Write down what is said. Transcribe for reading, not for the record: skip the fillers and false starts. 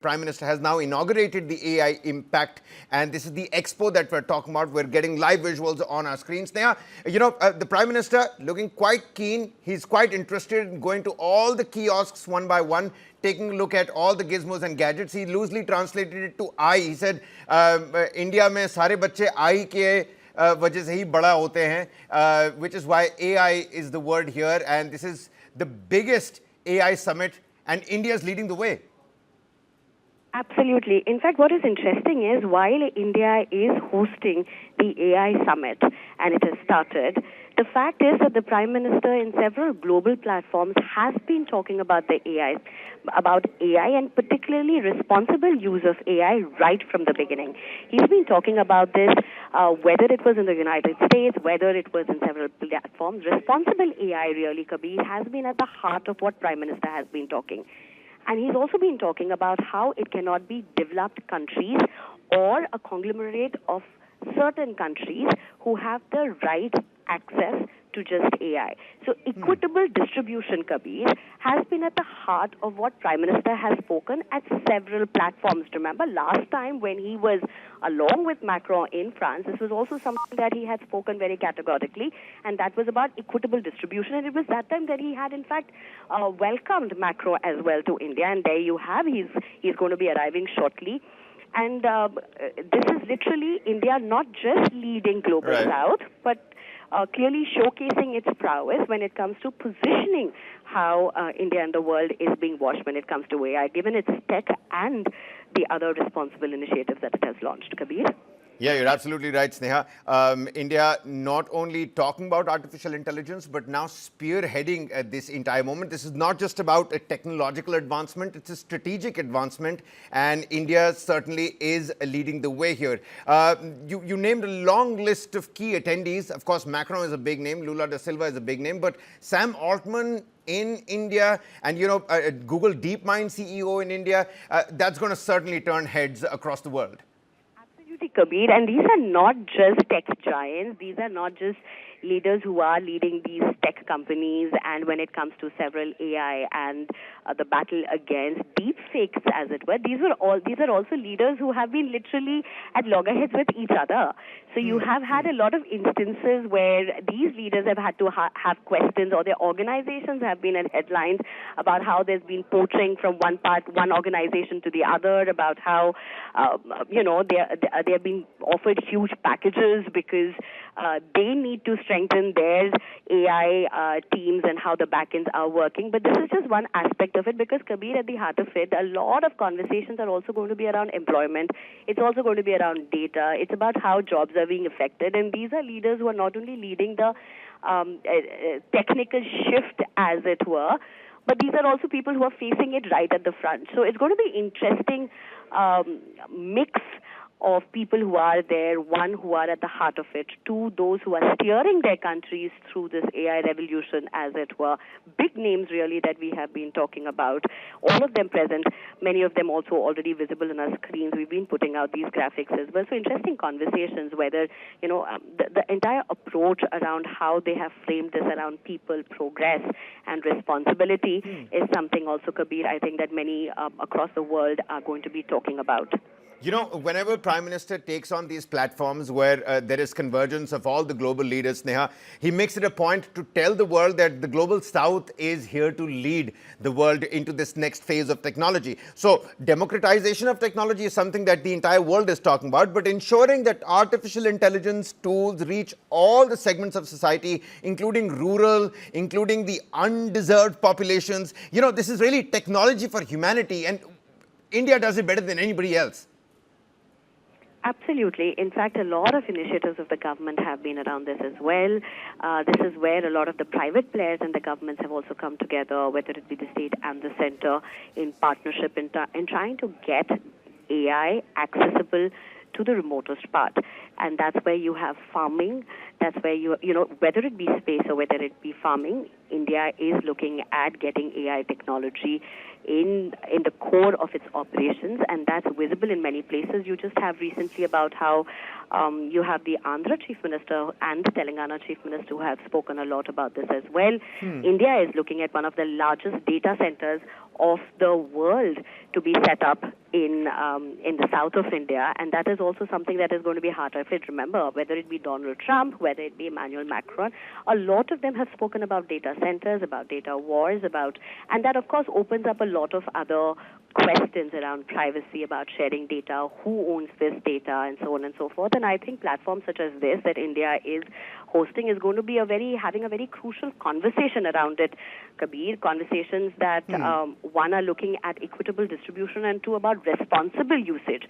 Prime Minister has now inaugurated the AI Impact, and this is the expo that we're talking about. We're getting live visuals on our screens. Now, the Prime Minister looking quite keen. He's quite interested in going to all the kiosks one by one, taking a look at all the gizmos and gadgets. He loosely translated it to I. He said, India mein sare bacche I ke वजह से ही बड़ा होते हैं, which is why AI is the word here, and this is the biggest AI summit, and India is leading the way. Absolutely. In fact, what is interesting is while India is hosting the AI Summit and it has started, the fact is that the Prime Minister in several global platforms has been talking about AI and particularly responsible use of AI right from the beginning. He's been talking about this, whether it was in the United States, whether it was in several platforms. Responsible AI really, Kabir, has been at the heart of what Prime Minister has been talking. And he's also been talking about how it cannot be developed countries or a conglomerate of certain countries who have the right access to just AI. So equitable distribution, Kabir, has been at the heart of what Prime Minister has spoken at several platforms. Remember, last time when he was along with Macron in France, this was also something that he had spoken very categorically, and that was about equitable distribution. And it was that time that he had, in fact, welcomed Macron as well to India. And there you have, he's going to be arriving shortly. And this is literally India not just leading Global South, but clearly showcasing its prowess when it comes to positioning how India and the world is being watched when it comes to AI, given its tech and the other responsible initiatives that it has launched. Kabir? Yeah, you're absolutely right, Sneha. India not only talking about artificial intelligence, but now spearheading this entire moment. This is not just about a technological advancement, it's a strategic advancement, and India certainly is leading the way here. You named a long list of key attendees. Of course, Macron is a big name, Lula da Silva is a big name, but Sam Altman in India and, Google DeepMind CEO in India, that's going to certainly turn heads across the world. Kabir, and these are not just tech giants, these are not just leaders who are leading these tech companies, and when it comes to several AI and the battle against deep fakes, as it were, these are also leaders who have been literally at loggerheads with each other. So you have had a lot of instances where these leaders have had to have questions, or their organizations have been in headlines about how there's been poaching from one organization to the other, about how they have been offered huge packages because they need to strengthen their AI teams and how the backends are working. But this is just one aspect of it, because, Kabir, at the heart of it, a lot of conversations are also going to be around employment. It's also going to be around data. It's about how jobs are being affected. And these are leaders who are not only leading the technical shift, as it were, but these are also people who are facing it right at the front. So it's going to be interesting mix of people who are there, one, who are at the heart of it, two, those who are steering their countries through this AI revolution, as it were. Big names, really, that we have been talking about. All of them present, many of them also already visible on our screens. We've been putting out these graphics as well. So interesting conversations, whether, the entire approach around how they have framed this around people, progress, and responsibility is something also, Kabir, I think that many across the world are going to be talking about. Whenever Prime Minister takes on these platforms where there is convergence of all the global leaders, Sneha, he makes it a point to tell the world that the Global South is here to lead the world into this next phase of technology. So democratization of technology is something that the entire world is talking about, but ensuring that artificial intelligence tools reach all the segments of society, including rural, including the undeserved populations. This is really technology for humanity, and India does it better than anybody else. Absolutely. In fact, a lot of initiatives of the government have been around this as well. This is where a lot of the private players and the governments have also come together, whether it be the state and the center, in partnership in trying to get AI accessible to the remotest part. And that's where you have farming. That's where whether it be space or whether it be farming, India is looking at getting AI technology in the core of its operations, and that's visible in many places. You just have recently about how you have the Andhra Chief Minister and the Telangana Chief Minister who have spoken a lot about this as well. India is looking at one of the largest data centers of the world to be set up in the south of India, and that is also something that is going to be hard to hit. Remember, whether it be Donald Trump, whether it be Emmanuel Macron, a lot of them have spoken about data centers, about data wars, and that of course opens up a lot of other questions around privacy, about sharing data, who owns this data, and so on and so forth. And I think platforms such as this that India is hosting is going to be having a very crucial conversation around it, Kabir. Conversations that one, are looking at equitable distribution, and two, about responsible usage.